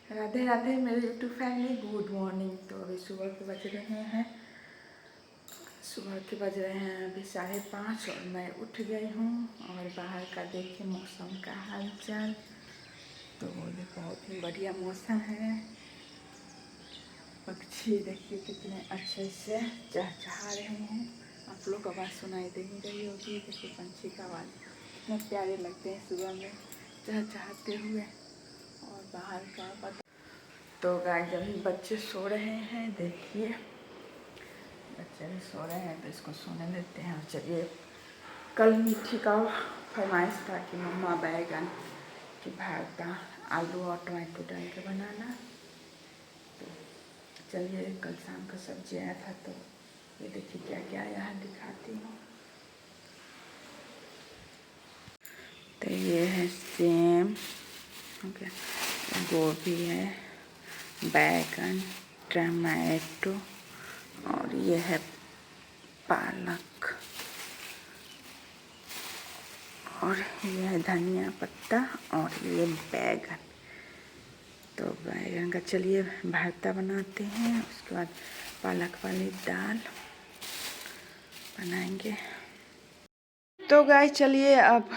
राधे राधे मेरे YouTube family, good morning. तो अभी सुबह के बज रहे हैं अभी 5:30 और मैं उठ गई हूँ। और बाहर का देखिए मौसम का हाल चाल, तो बहुत ही बढ़िया मौसम है। पक्षी देखिए कितने अच्छे से चहचहा रहे हैं। आप लोग को आवाज़ सुनाई दे ही रही होगी। देखिए पंछी का आवाज़ कितने प्यारे लगते हैं सुबह में चहचहाते हुए। और बाहर का पता तो गाइस अभी बच्चे सो रहे हैं। देखिए बच्चे भी सो रहे हैं तो इसको सोने देते हैं। चलिए, कल मीठी का फरमाइश था कि मम्मा बैगन की भरता आलू और टमाटो डाल के बनाना। तो चलिए, कल शाम का सब्जी आया था तो ये देखिए क्या क्या आया है, दिखाती हूँ। तो ये है सेम, ओके, गोभी है, बैगन, टमाटो, और ये है पालक, और ये है धनिया पत्ता, और ये बैगन। तो बैगन का चलिए भरता बनाते हैं, उसके बाद पालक वाली दाल बनाएंगे। तो गाइस चलिए अब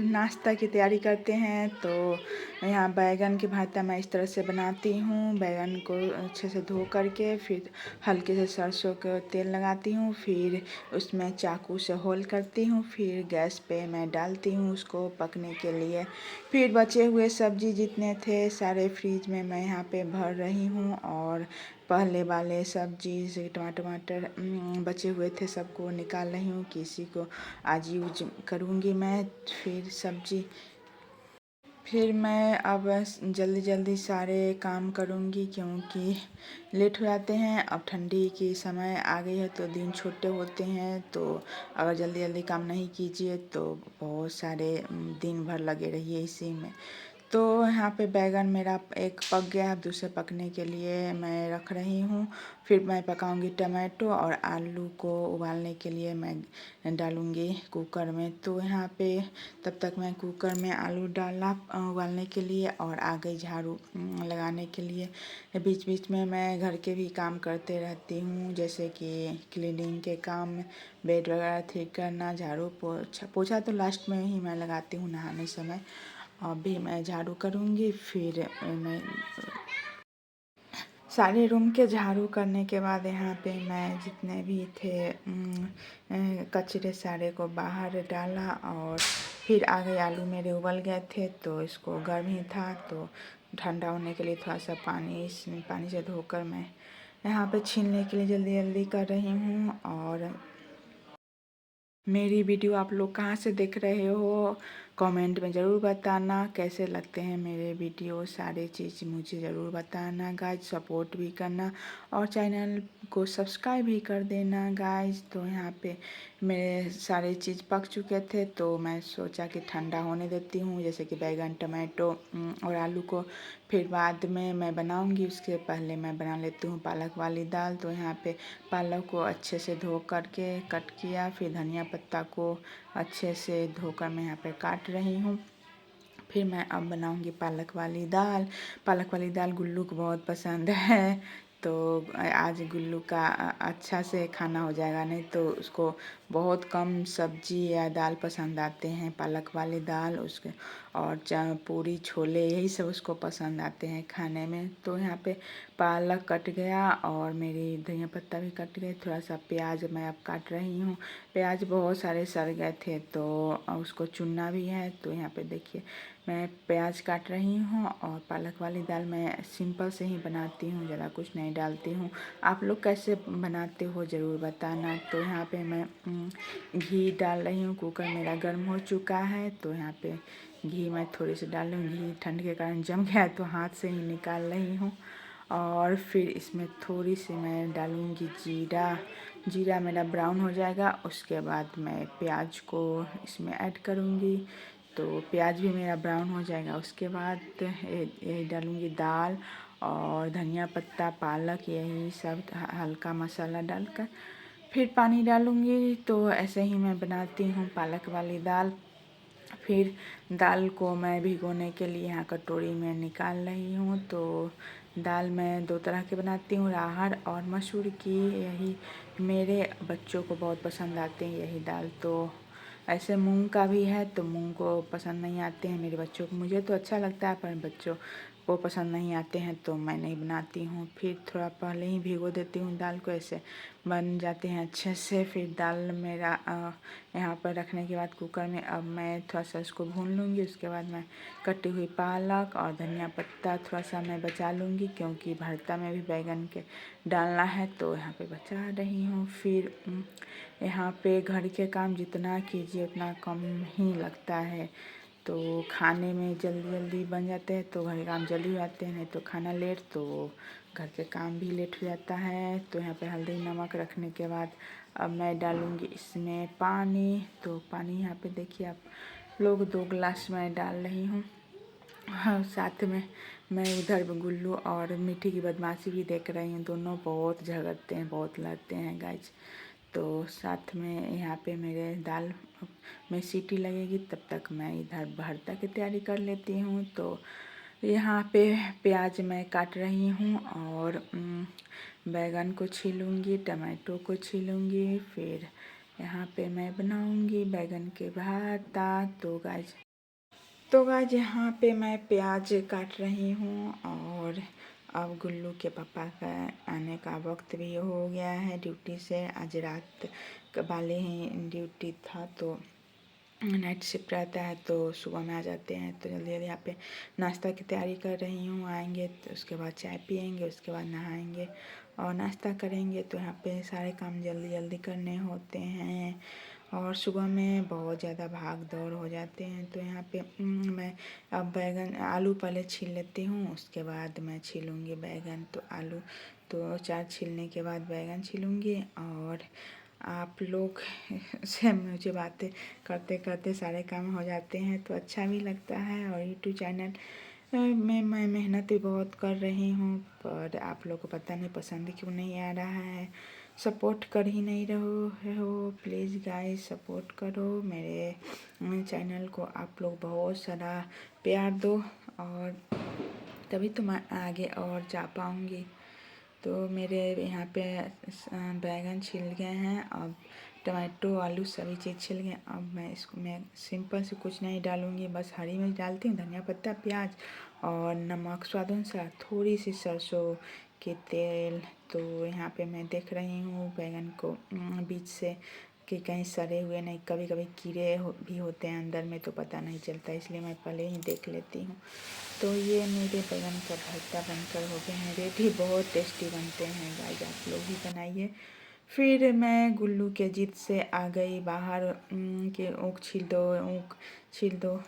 नाश्ता की तैयारी करते हैं। तो यहाँ बैगन की भरता मैं इस तरह से बनाती हूँ। बैगन को अच्छे से धो करके फिर हल्के से सरसों का तेल लगाती हूँ, फिर उसमें चाकू से होल करती हूँ, फिर गैस पे मैं डालती हूँ उसको पकने के लिए। फिर बचे हुए सब्जी जितने थे सारे फ्रिज में मैं यहाँ पे भर रही हूँ। और पहले वाले सब्जी से टमाटर बचे हुए थे सबको निकाल रही हूँ, किसी को आज यूज करूँगी मैं। फिर मैं अब जल्दी जल्दी सारे काम करूँगी क्योंकि लेट हो जाते हैं। अब ठंडी की समय आ गई है तो दिन छोटे होते हैं, तो अगर जल्दी जल्दी काम नहीं कीजिए तो बहुत सारे दिन भर लगे रहिए इसी में। तो यहाँ पे बैगन मेरा एक पक गया, दूसरे पकने के लिए मैं रख रही हूँ। फिर मैं पकाऊंगी टमाटो, और आलू को उबालने के लिए मैं डालूंगी कुकर में। तो यहाँ पे तब तक मैं कुकर में आलू डाला उबालने के लिए और आ गई झाड़ू लगाने के लिए। बीच बीच में मैं घर के भी काम करते रहती हूँ, जैसे कि क्लीनिंग के काम, बेड वगैरह ठीक करना, झाड़ू पोछा तो लास्ट में ही मैं लगाती हूँ नहाने समय। अभी मैं झाड़ू करूँगी, फिर मैं सारे रूम के झाड़ू करने के बाद यहाँ पे मैं जितने भी थे कचरे सारे को बाहर डाला। और फिर आगे आलू मेरे उबल गए थे तो इसको गर्म ही था तो ठंडा होने के लिए थोड़ा सा इसमें पानी से धोकर मैं यहाँ पे छीलने के लिए जल्दी जल्दी कर रही हूँ। और मेरी वीडियो आप लोग कहाँ से देख रहे हो कमेंट में ज़रूर बताना। कैसे लगते हैं मेरे वीडियो, सारे चीज़ मुझे ज़रूर बताना गाइज। सपोर्ट भी करना और चैनल को सब्सक्राइब भी कर देना गाइज। तो यहाँ पे मेरे सारे चीज़ पक चुके थे तो मैं सोचा कि ठंडा होने देती हूँ, जैसे कि बैगन, टमाटो और आलू को फिर बाद में मैं बनाऊँगी। उसके पहले मैं बना लेती हूँ पालक वाली दाल। तो यहाँ पे पालक को अच्छे से धो करके कट किया, फिर धनिया पत्ता को अच्छे से धोकर मैं यहाँ पे काट रही हूँ। फिर मैं अब बनाऊँगी पालक वाली दाल। पालक वाली दाल गुल्लू को बहुत पसंद है, तो आज गुल्लू का अच्छा से खाना हो जाएगा। नहीं तो उसको बहुत कम सब्जी या दाल पसंद आते हैं, पालक वाली दाल उसके और पूरी छोले यही सब उसको पसंद आते हैं खाने में। तो यहाँ पे पालक कट गया और मेरी धनिया पत्ता भी कट गए। थोड़ा सा प्याज मैं अब काट रही हूँ। प्याज बहुत सारे सड़ गए थे तो उसको चुनना भी है। तो यहाँ पे देखिए मैं प्याज काट रही हूँ। और पालक वाली दाल मैं सिंपल से ही बनाती हूँ, ज़्यादा कुछ नहीं डालती हूँ। आप लोग कैसे बनाते हो ज़रूर बताना। तो यहाँ पे मैं घी डाल रही हूँ। कुकर मेरा गर्म हो चुका है तो यहाँ पे घी मैं थोड़ी सी डाल रही हूँ। घी ठंड के कारण जम गया है तो हाथ से ही निकाल रही हूँ। और फिर इसमें थोड़ी सी मैं डालूँगी जीरा। जीरा मेरा ब्राउन हो जाएगा उसके बाद मैं प्याज को इसमें ऐड करूँगी। तो प्याज भी मेरा ब्राउन हो जाएगा उसके बाद यही डालूँगी दाल और धनिया पत्ता, पालक, यही सब हल्का मसाला डालकर फिर पानी डालूँगी। तो ऐसे ही मैं बनाती हूँ पालक वाली दाल। फिर दाल को मैं भिगोने के लिए यहाँ कटोरी में निकाल रही हूँ। तो दाल मैं 2 तरह के बनाती हूँ, राहर और मसूर की। यही मेरे बच्चों को बहुत पसंद आते हैं यही दाल। तो ऐसे मूंग का भी है, तो मूंग को पसंद नहीं आते हैं मेरे बच्चों को। मुझे तो अच्छा लगता है पर बच्चों को पसंद नहीं आते हैं, तो मैं नहीं बनाती हूँ। फिर थोड़ा पहले ही भिगो देती हूँ दाल को, ऐसे बन जाते हैं अच्छे से। फिर दाल मेरा यहाँ पर रखने के बाद कुकर में अब मैं थोड़ा सा इसको भून लूँगी। उसके बाद मैं कटी हुई पालक और धनिया पत्ता थोड़ा सा मैं बचा लूँगी, क्योंकि भरता में भी बैंगन के डालना है, तो यहाँ पे बचा रही हूँ। फिर यहाँ पे घर के काम जितना कीजिए उतना कम ही लगता है। तो खाने में जल्दी जल्दी बन जाते हैं, तो घर के काम जल्दी हो जाते हैं। नहीं तो खाना लेट तो घर के काम भी लेट हो जाता है। तो यहाँ पे हल्दी नमक रखने के बाद अब मैं डालूँगी इसमें पानी। तो पानी यहाँ पे देखिए आप लोग 2 गिलास मैं डाल रही हूँ। हाँ, साथ में मैं इधर गुल्लू और मीठी की बदमाशी भी देख रही हूँ। दोनों बहुत झगड़ते हैं, बहुत लड़ते हैं गाइज। तो साथ में यहाँ पे मेरे दाल में सीटी लगेगी, तब तक मैं इधर भरता की तैयारी कर लेती हूँ। तो यहाँ पे प्याज मैं काट रही हूँ और बैगन को छीलूँगी, टमाटो को छीलूँगी। फिर यहाँ पे मैं बनाऊँगी बैगन के भरता। तो गाइज यहाँ पे मैं प्याज काट रही हूँ और अब गुल्लू के पापा का आने का वक्त भी हो गया है ड्यूटी से। आज रात वाले ही ड्यूटी था, तो नाइट शिफ्ट रहता है, तो सुबह में आ जाते हैं। तो जल्दी जल्दी यहाँ पे नाश्ता की तैयारी कर रही हूँ। आएंगे तो उसके बाद चाय पियेंगे, उसके बाद नहाएंगे और नाश्ता करेंगे। तो यहाँ पे सारे काम जल्दी जल्दी करने होते हैं और सुबह में बहुत ज़्यादा भाग दौड़ हो जाते हैं। तो यहाँ पे मैं अब बैगन आलू पहले छील लेती हूँ, उसके बाद मैं छीलूँगी बैगन। तो आलू तो 4 छीलने के बाद बैगन छीलूँगी। और आप लोग से मुझे बातें करते करते सारे काम हो जाते हैं, तो अच्छा भी लगता है। और यूट्यूब चैनल में मैं मेहनत भी बहुत कर रही हूँ, पर आप लोग को पता नहीं पसंद क्यों नहीं आ रहा है। सपोर्ट कर ही नहीं रहे हो। प्लीज़ गाइस सपोर्ट करो मेरे चैनल को। आप लोग बहुत सारा प्यार दो और तभी तो मैं आगे और जा पाऊँगी। तो मेरे यहाँ पे बैगन छिल गए हैं। अब टमाटो आलू सभी चीज़ छिल गए। अब मैं सिंपल से कुछ नहीं डालूँगी, बस हरी मिर्च डालती हूँ, धनिया पत्ता, प्याज और नमक स्वाद अनुसार, थोड़ी सी सरसों के तेल। तो यहाँ पे मैं देख रही हूँ बैगन को बीच से कि कहीं सड़े हुए नहीं। कभी कभी कीड़े भी होते हैं अंदर में, तो पता नहीं चलता, इसलिए मैं पहले ही देख लेती हूँ। तो ये मेरे बैगन का भरता बनकर हो गए हैं रेडी। बहुत टेस्टी बनते हैं गाइस, आप लोग भी बनाइए। फिर मैं गुल्लू के जिद से आ गई बाहर कि ऊख छील दो, ऊख छील दो।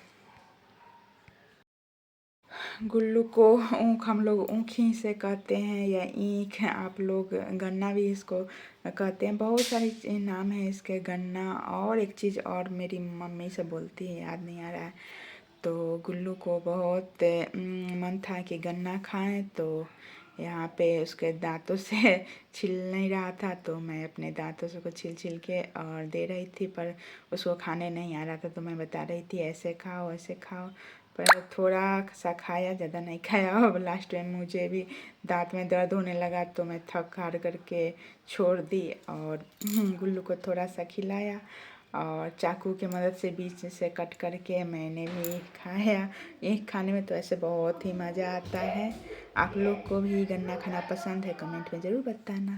गुल्लू को ऊख हम लोग ऊख ही से कहते हैं, या ईख, आप लोग गन्ना भी इसको कहते हैं। बहुत सारी नाम है इसके, गन्ना और एक चीज़ और मेरी मम्मी से बोलती है, याद नहीं आ रहा है। तो गुल्लू को बहुत मन था कि गन्ना खाएं। तो यहाँ पे उसके दांतों से छिल नहीं रहा था, तो मैं अपने दांतों से को छिल छिल के और दे रही थी, पर उसको खाने नहीं आ रहा था। तो मैं बता रही थी ऐसे खाओ ऐसे खाओ, पर थोड़ा सा खाया, ज़्यादा नहीं खाया। अब लास्ट में मुझे भी दांत में दर्द होने लगा, तो मैं थक हार करके छोड़ दी और गुल्लू को थोड़ा सा खिलाया और चाकू की मदद से बीच से कट करके मैंने भी खाया। एक खाने में तो ऐसे बहुत ही मज़ा आता है। आप लोग को भी गन्ना खाना पसंद है? कमेंट में ज़रूर बताना।